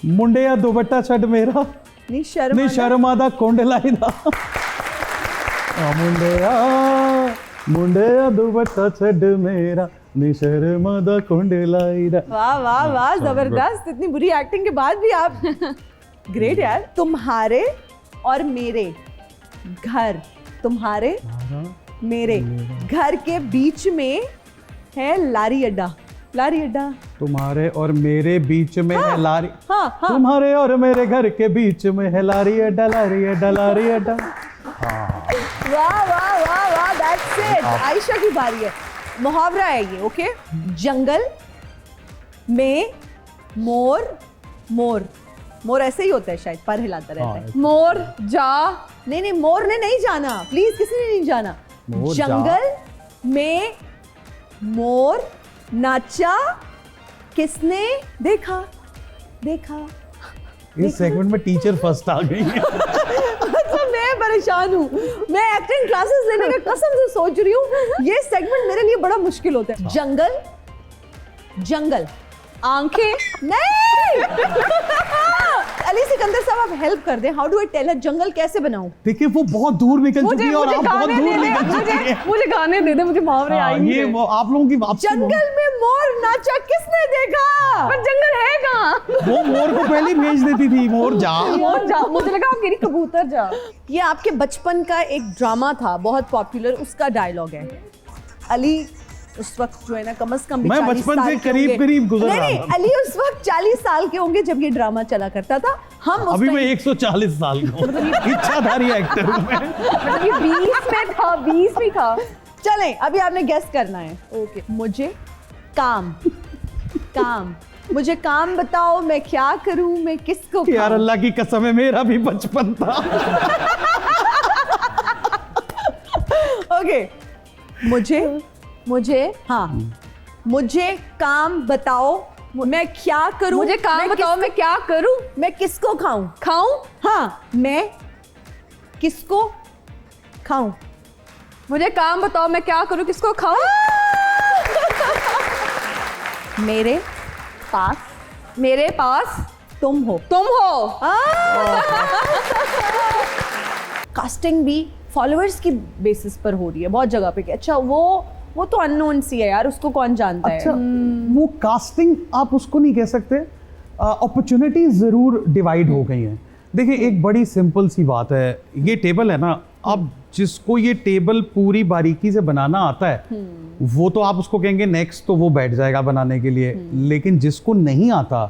मुंडिया दुपट्टा छड़ मेरा, नहीं नी शर्मांदा, शर्मादा कुंड लाईदा। मुंडिया मुंडिया दुपट्टा छड़ मेरा, नी शर्मादा कुंड लाईदा। वाह वाह वाह, जबरदस्त। इतनी बुरी एक्टिंग के बाद भी आप ग्रेट यार। तुम्हारे और मेरे घर, तुम्हारे मेरे घर के बीच में है लारी अड्डा, लारी अड्डा। तुम्हारे और मेरे बीच में है लारी। हाँ हाँ, तुम्हारे और मेरे घर के बीच में है लारी अड्डा, लारी अड्डा, लारी अड्डा। वाह वाह वाह वाह, दैट्स इट। आयशा की बारी है। मुहावरा है ये। ओके, जंगल में मोर मोर मोर ऐसे ही होता है शायद, पर हिलाता रहता है। मोर जा, नहीं मोर ने नहीं जाना, प्लीज किसी ने नहीं जाना। मोर जा। जंगल में मोर नाचा, किसने देखा देखा। इस सेगमेंट में टीचर फर्स्ट आ गई है। मतलब मैं परेशान हूँ, मैं एक्टिंग क्लासेस लेने का कसम से सोच रही हूँ, ये सेगमेंट मेरे लिए बड़ा मुश्किल होता है। जंगल जंगल, आंखें नहीं। अली सिकंदर साहब आप हेल्प कर दें, how do I tell her जंगल कैसे बनाऊं? देखिए वो बहुत दूर निकल चुकी है और आप बहुत गाने दूर दे दे, निकल चुकी है। मुझे गाने दे दे, मुझे मुहावरे हाँ, आई ये वो आप लोगों की वापसी। जंगल में मोर नाचा, किसने देखा? पर जंगल है कहाँ? वो मोर को पहले ही भेज देती थी, मोर जा। मोर जा, मुझे लगा आप कह रही कबूतर जा। ये आपके बचपन का एक ड्रामा था बहुत पॉपुलर, उसका डायलॉग है। अली उस वक्त जो है ना कम से कम भी मैं 40 बचपन साल से के करीब होंगे। करीब गुजर नहीं, रहा नहीं, था। अली उस वक्त 40 साल के होंगे जब ये ड्रामा चला करता था। हम उस अभी time- मैं 140 साल का हूँ, इच्छाधारी एक्टर हूँ मैं। मतलब ये 20 में था, 20 में था। चलें, अभी आपने गेस करना है। ओके, मुझे काम काम मुझे काम बताओ, मैं क्या करूं, मैं किसको यार खाऊं? अल्लाह की कसम है, मेरा भी बचपन था। ओके, मुझे हाँ, मुझे काम बताओ, मैं क्या करूं, मुझे काम बताओ, मैं क्या करूं, मैं किसको खाऊं? खाऊं? हाँ, मैं किसको खाऊं? मुझे काम बताओ, मैं क्या करूं, किसको खाऊं? मेरे पास तुम हो। तुम हो। कास्टिंग भी फॉलोअर्स की बेसिस पर हो रही है बहुत जगह पे कि अच्छा वो तो अननोन सी है यार, उसको कौन जानता अच्छा, है। वो कास्टिंग आप उसको नहीं कह सकते, अपॉर्चुनिटीज जरूर डिवाइड हो गई हैं। देखिए एक बड़ी सिंपल सी बात है, ये टेबल है ना, अब जिसको ये टेबल पूरी बारीकी से बनाना आता है वो तो आप उसको कहेंगे नेक्स्ट, तो वो बैठ जाएगा बनाने के लिए। लेकिन जिसको नहीं आता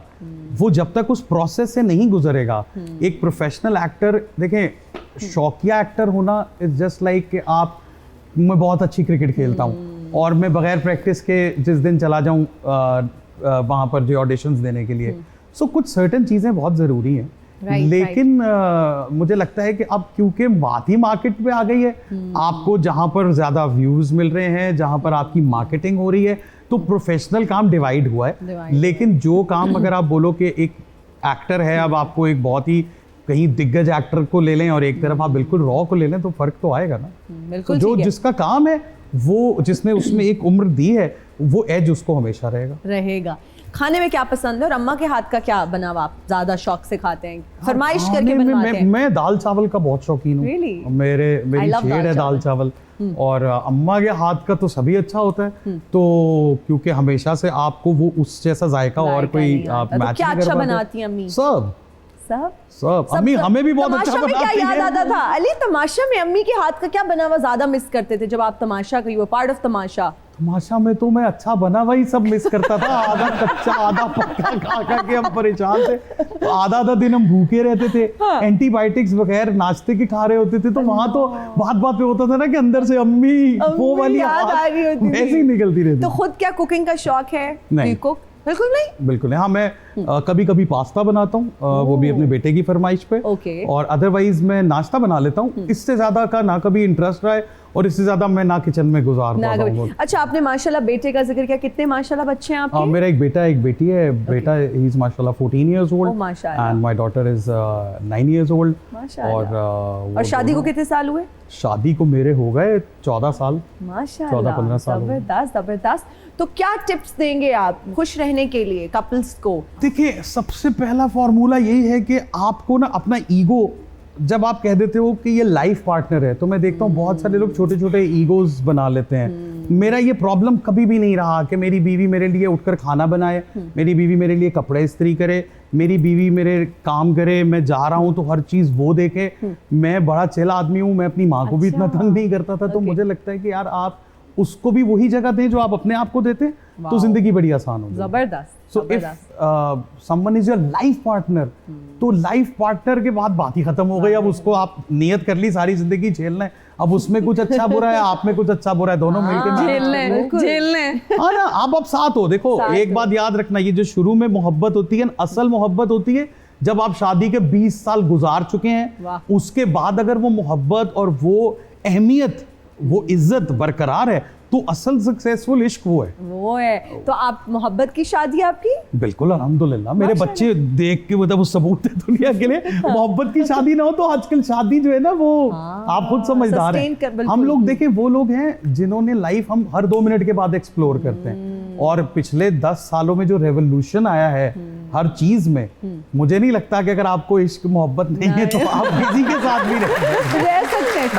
वो जब तक उस प्रोसेस से नहीं गुजरेगा, एक प्रोफेशनल एक्टर, देखें शौकिया एक्टर होना इज जस्ट लाइक कि आप, मैं बहुत अच्छी क्रिकेट खेलता हूँ और मैं बगैर प्रैक्टिस के जिस दिन चला जाऊँ वहाँ पर जो ऑडिशंस देने के लिए, सो कुछ सर्टेन चीज़ें बहुत ज़रूरी हैं। लेकिन मुझे लगता है कि अब क्योंकि बात ही मार्केट पे आ गई है, आपको जहाँ पर ज़्यादा व्यूज़ मिल रहे हैं, जहाँ पर आपकी मार्केटिंग हो रही है, तो प्रोफेशनल काम डिवाइड हुआ है। लेकिन जो काम अगर आप बोलो कि एक एक्टर है, अब आपको एक बहुत ही कहीं दिग्गज एक्टर को ले लें और एक तरफ आप बिल्कुल रॉ को ले लें, तो फर्क तो आएगा ना। बिल्कुल तो जो ठीक है। जिसका काम है, वो जिसने उसमें एक उम्र दी है, वो एज उसको हमेशा रहेगा। खाने में क्या पसंद है और अम्मा के हाथ का क्या बना हुआ आप ज्यादा शौक से खाते हैं, फरमाइश खाने करके में बनवाते हैं? मैं दाल चावल का बहुत शौकीन हूँ। Really? मेरी I love छेड़ है दाल चावल। और अम्मा के हाथ का तो सभी अच्छा होता है, तो क्योंकि हमेशा से आपको वो उस जैसा जायका और जायका कोई नहीं आता। तो मैच क्या नहीं कर अच्छा पाते। बनाती हैं अम्मी? सब सब अम्मी हमें भी बहुत अच्छा तमाशा में क्या बनाती याद है। आता था अली? तमाशा में अम्मी के हाथ का क्या बना हुआ ज्यादा मिस करते थे जब आप तमाशा का, यू वर पार्ट ऑफ तमाशा? तमाशा में तो मैं अच्छा बना हुआ ही सब मिस करता था, आधा कच्चा आधा पक्का खा खा के हम परेशान थे। तो आधा दिन हम भूखे रहते थे, एंटीबायोटिक्स बगैर नाश्ते के खा रहे होते थे, तो वहां तो बात पे होता था ना कि अंदर से अम्मी वो वाली याद आ रही होती थी। ऐसे ही निकलती रहती। तो खुद क्या कुकिंग का शौक है? नहीं। कुक बिल्कुल नहीं? बिल्कुल हाँ, मैं कभी कभी पास्ता बनाता हूँ, वो भी अपने बेटे की फरमाइश पे। Okay. और अदरवाइज मैं नाश्ता बना लेता हूँ। इससे ज्यादा का ना कभी इंटरेस्ट रहा है और इससे ज्यादा मैं ना किचन में गुजार ना पाता कभी। हूँ। अच्छा, आपने माशाल्लाह बेटे का जिक्र किया, कितने माशाल्लाह बच्चे हैं आपके? मेरा एक बेटा एक बेटी है। बेटा ही इज माशाल्लाह 14 years old Oh, माशाल्लाह। And my daughter is 9 years old। माशाल्लाह। और और शादी को कितने साल हुए? शादी को मेरे हो गए 14 साल। माशाल्लाह, 14-15 साल हो गए। जबरदस्त जबरदस्त। तो क्या टिप्स देंगे आप खुश रहने के लिए कपल्स को? देखिए सबसे पहला फॉर्मूला यही है कि आपको ना अपना ईगो, जब आप कह देते हो कि ये लाइफ पार्टनर है, तो मैं देखता हूँ बहुत सारे लोग छोटे छोटे ईगोज बना लेते हैं। मेरा ये प्रॉब्लम कभी भी नहीं रहा कि मेरी बीवी मेरे लिए उठकर खाना बनाए, मेरी बीवी मेरे लिए कपड़े इस्त्री करे, मेरी बीवी मेरे काम करे, मैं जा रहा हूँ तो हर चीज़ वो देखे। मैं बड़ा चिल आदमी हूँ, मैं अपनी माँ को भी इतना तंग नहीं करता था। तो मुझे लगता है कि यार आप उसको भी वही जगह दें जो आप अपने आप को देते हैं, तो जिंदगी बड़ी आसान होगी। जबरदस्त। So if someone is your life partner, तो लाइफ पार्टनर के बाद बात ही खत्म हो गई। अब उसको आप नियत कर ली सारी जिंदगी झेलना है, अब उसमें कुछ अच्छा बुरा है, आप में कुछ अच्छा बुरा है, दोनों मिलकर झेलने हाँ ना, आप साथ हो। देखो एक बात याद रखना, ये जो शुरू में मोहब्बत होती है, असल मोहब्बत होती है जब आप शादी के 20 साल गुजार चुके हैं, उसके बाद अगर वो मोहब्बत और वो अहमियत, वो इज्जत बरकरार है, तो असल सक्सेसफुल इश्क वो है। तो आप मोहब्बत की शादी आपकी? बिल्कुल अल्हम्दुलिल्लाह। मेरे बच्चे देख के मतलब वो सबूत है दुनिया के लिए। मोहब्बत की शादी ना हो तो आजकल शादी जो है ना वो आप खुद समझदार हैं। हम लोग देखें, वो लोग हैं जिन्होंने लाइफ हम हर 2 मिनट के बाद एक्सप्लोर करते हैं, और पिछले 10 सालों में जो रेवोल्यूशन आया है हर चीज में, मुझे नहीं लगता कि अगर आपको इश्क मोहब्बत नहीं है तो आप किसी के साथ भी रह सकते हैं।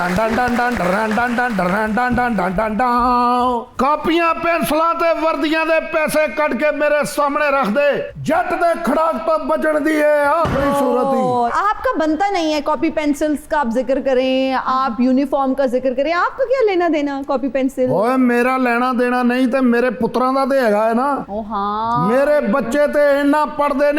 ਕਾਪੀਆਂ ਪੈਨਸਲਾਂ ਤੇ ਵਰਦੀਆਂ ਦੇ ਪੈਸੇ ਕੱਢ ਕੇ ਮੇਰੇ ਸਾਹਮਣੇ ਰੱਖ ਦੇ, ਜੱਟ ਦੇ ਖੜਾਕ ਤੋਂ ਬਚਣ ਦੀ ਇਹ ਆਖਰੀ सूरत ही। आपका बनता नहीं है कॉपी पेंसिल्स का आप जिक्र करें, आप यूनिफॉर्म का जिक्र करें, आपका क्या लेना देना कॉपी पेंसिल? ਓਏ ਮੇਰਾ ਲੈਣਾ ਦੇਣਾ ਨਹੀਂ ਤੇ ਮੇਰੇ ਪੁੱਤਰਾਂ ਦਾ ਤੇ ਹੈਗਾ ਹੈ ਨਾ। ओ हाँ, ਮੇਰੇ ਬੱਚੇ ਤੇ ਇੰਨਾ ਪੜਦੇ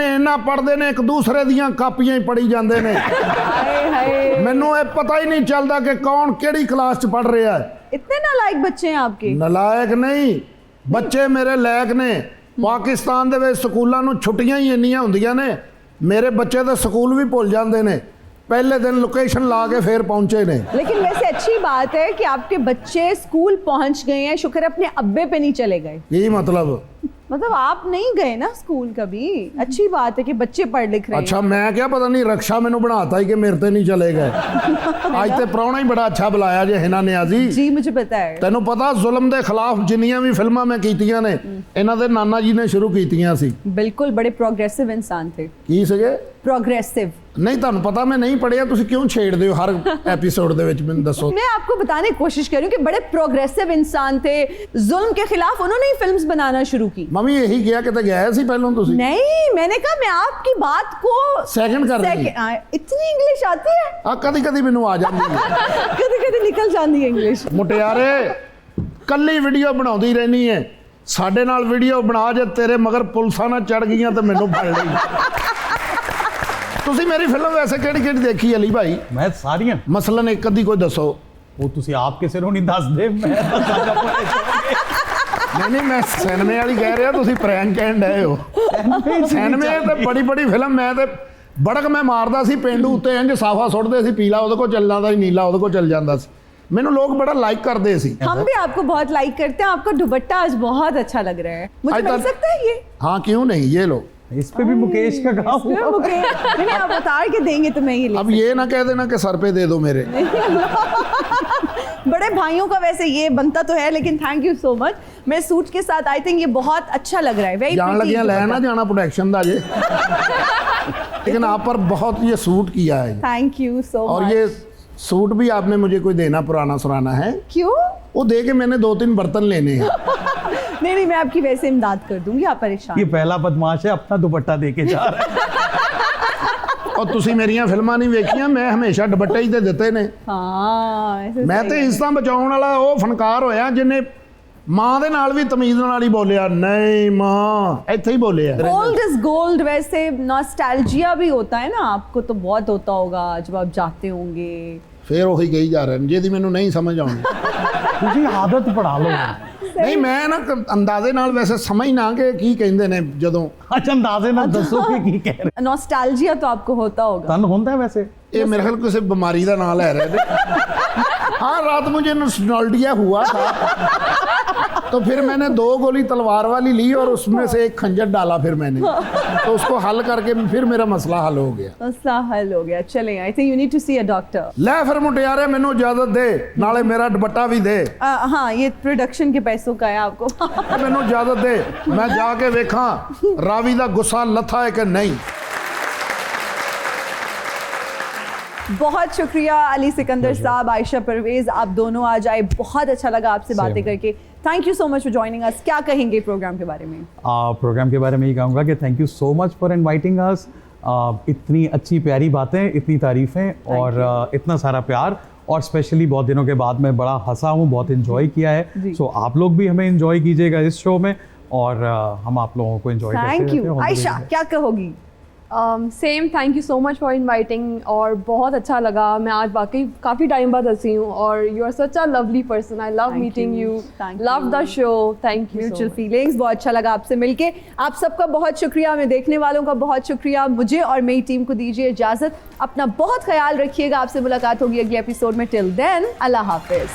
ਨੇ ਇੱਕ ਦੂਸਰੇ ਦੀਆਂ ਕਾਪੀਆਂ ਹੀ ਪੜੀ ਜਾਂਦੇ ਨੇ। हाय हाय, ਮੈਨੂੰ ਇਹ ਪਤਾ ਹੀ ਨਹੀਂ ਚੱਲਦਾ ਕਿ ਕੌਣ ਕਿਹੜੀ ਕਲਾਸ 'ਚ ਪੜ ਰਿਹਾ ਹੈ। इतने नालायक बच्चे हैं आपके? ਨਲਾਇਕ ਨਹੀਂ, ਬੱਚੇ ਮੇਰੇ ਲਾਇਕ ਨੇ। ਪਾਕਿਸਤਾਨ ਦੇ ਵਿੱਚ ਸਕੂਲਾਂ ਨੂੰ ਛੁੱਟੀਆਂ ਹੀ ਇੰਨੀਆਂ ਹੁੰਦੀਆਂ ਨੇ, ਮੇਰੇ ਬੱਚੇ ਤਾਂ ਸਕੂਲ ਵੀ ਭੁੱਲ ਜਾਂਦੇ ਨੇ, पहले दिन लोकेशन ला के फिर पहुंचे ने। लेकिन वैसे अच्छी बात है कि आपके बच्चे स्कूल पहुंच गए हैं, शुक्र है अपने अब्बे पे नहीं चले गए। ये मतलब आप नहीं गए ना स्कूल कभी, अच्छी बात है कि बच्चे पढ़ लिख रहे हैं। अच्छा, मैं क्या पता नहीं रक्षा मैनू बनाता ही कि मेरे ते नहीं चले गए। आज ते प्राहुणा ही बड़ा अच्छा बुलाया जे हिना ने आजी जी, मुझे पता है। तेनू पता जुल्म दे खिलाफ जिन्नियां भी फिल्मां मैं कीतियां ने, इन्हां दे नाना जी ने शुरू कीतियां सी। बिल्कुल, बड़े प्रोग्रेसिव इंसान थे। की सगे प्रोग्रेसिव नहीं, तुहानू पता मैं नहीं पढ़िया, तुसीं क्यों छेड़दे हो हर एपीसोड दे विच? मैनू दसो। मैं आपको बताने की कोशिश कर रही हूँ कि बड़े प्रोग्रेसिव इंसान थे, जुल्म के खिलाफ उन्होंने ही फिल्म्स बनाना शुरू की। मम्मी यही किया कि गया सी पहलों तुसीं? नहीं, मैंने कहा मैं आपकी बात को सेकंड कर रही। इतनी इंग्लिश आती है? कदी कदी मैनू आ जाती है, कभी कभी निकल जाती है इंग्लिश। मुटियारे कल्ली वीडियो बनाउंदी रहनी है, साडे नाल वीडियो बना, जे तेरे मगर पुलिसां ना चढ़ गईयां ते मैनू फड़ लई। ਤੁਸੀਂ ਮੇਰੀ ਫਿਲਮ ਵੈਸੇ ਕਿਹੜੀ ਦੇਖੀ ਅਲੀ ਭਾਈ? ਮੈਂ ਸਾਰੀਆਂ ਮਸਲਨ ਇੱਕ ਅੱਧੀ ਕੋਈ ਦੱਸੋ। ਉਹ ਤੁਸੀਂ ਆਪ ਕਿਸੇ ਨੂੰ ਨਹੀਂ ਦੱਸਦੇ, ਮੈਂ ਨਹੀਂ ਮੈਂ ਸਿਨੇਮੇ ਵਾਲੀ ਕਹਿ ਰਿਹਾ, ਤੁਸੀਂ ਪ੍ਰੈਂਕ ਕਹਿਣ ਡਏ ਹੋ। ਸਿਨੇਮੇ ਤੇ ਬੜੀ ਫਿਲਮ, ਮੈਂ ਤੇ ਬੜਕ ਮੈਂ ਮਾਰਦਾ ਸੀ ਪੇਂਡੂ ਉੱਤੇ, ਇੰਜ ਸਾਫਾ ਸੁੱਟਦੇ ਸੀ, ਪੀਲਾ ਉਹਦੇ ਕੋਲ ਚੱਲ ਜਾਂਦਾ ਸੀ, ਨੀਲਾ ਉਹਦੇ ਕੋਲ ਚੱਲ ਜਾਂਦਾ ਸੀ, ਮੈਨੂੰ लोग बड़ा लाइक करते सी। हम भी आपको बहुत लाइक करते हैं, आपका दुपट्टा आज बहुत अच्छा लग रहा है, मुझे मिल सकता है ये? हाँ क्यों नहीं, ये लो। इस पे भी मुकेश का काम हुआ। नहीं, आप उतार के देंगे तो मैं ये अब ये ना कह देना कि सर पे दे दो मेरे। बड़े भाइयों का वैसे ये बनता तो है, लेकिन थैंक यू सो मच। मैं सूट के साथ आई थिंक ये बहुत अच्छा लग रहा है। वेरी जान लगिया ले ना जाना प्रोडक्शन दा जे, लेकिन आप पर बहुत ये सूट किया है। Thank you so much. और ये सूट भी आपने मुझे कोई देना पुराना सुराना है? क्यों? वो दे के मैंने 2-3 बर्तन लेने हैं। नहीं, मैं आपकी वैसे इमदाद कर दूंगी, आप परेशान। ये पहला बदमाश है, अपना दुपट्टा दे के जा रहा है। और तुसी मेरियां फिल्मां नहीं वेखियां, मैं हमेशा दुपट्टे ही ते दिते ने। हाँ, ऐसे मैं ते इज्जतां बचाउण वाला वो फनकार होया जिन्ने मां दे नाल भी तमीज नाल ही बोलिया, नहीं मां इत्थे ही बोलिया। Gold is gold. वैसे नॉस्टैल्जिया भी होता है ना, आपको तो बहुत होता होगा जब आप जाते होंगे। फिर वही कही जा रहे हैं ਜਿਹਦੀ ਮੈਨੂੰ नहीं समझ आउंदी। ਤੁਸੀਂ आदत पढ़ा लो। नहीं मैं ना अंदाजे नाल वैसे समझना कि की कहंदे ने जदों। अच्छा, अंदाजे ना दसो कि की कह रहे। नॉस्टैल्जिया तो आपको होता होगा। तन होता है वैसे। ये मेरे ख्याल किसी बीमारी का नाम ले रहे थे। हाँ, रात मुझे नॉस्टैल्जिया हुआ था तो फिर मैंने 2 गोली तलवार वाली ली और उसमें से एक खंजर डाला, फिर मैंने तो उसको हल करके फिर मेरा मसला हल हो गया। मसला हल हो गया। चलें, I think you need to see a doctor. ले फिर मुटियारे मैनू इजाजत दे, नाले मेरा दुपट्टा भी दे। हाँ, ये प्रोडक्शन के पैसों का है आपको। मैनू इजाजत दे, मैं जाके वेखा रावी का गुस्सा लथा है कि नहीं। बहुत शुक्रिया अली सिकंदर साहब, आयशा परवेज, आप दोनों आज आए, बहुत अच्छा लगा आपसे बातें करके। Thank you so much for joining us. क्या कहेंगे प्रोग्राम के बारे में? प्रोग्राम के बारे में ये कहूँगा कि thank you so much for inviting us. इतनी अच्छी प्यारी बातें, इतनी तारीफ़ें और इतना सारा प्यार, और स्पेशली बहुत दिनों के बाद मैं बड़ा हंसा हूँ, बहुत इन्जॉय किया है। जी। सो आप लोग भी हमें इन्जॉय कीजिएगा इस शो में, और हम आप लोगों को इन्जॉय करते थैंक रहते हैं। यू। और आयशा, क्या कहोगी? Same, thank you so much for inviting, और बहुत अच्छा लगा। मैं आज वाकई काफ़ी टाइम बाद हंसी हूँ, और you are such a lovely person. I love Thank meeting you. You, Thank love the you. Show, thank you. Mutual feelings, बहुत अच्छा लगा आपसे मिलके। आप सबका बहुत शुक्रिया, हमें देखने वालों का बहुत शुक्रिया। मुझे और मेरी टीम को दीजिए इजाजत। अपना बहुत ख्याल रखिएगा। आपसे मुलाकात होगी अगले एपिसोड में। टिल देन, अल्लाह हाफिज।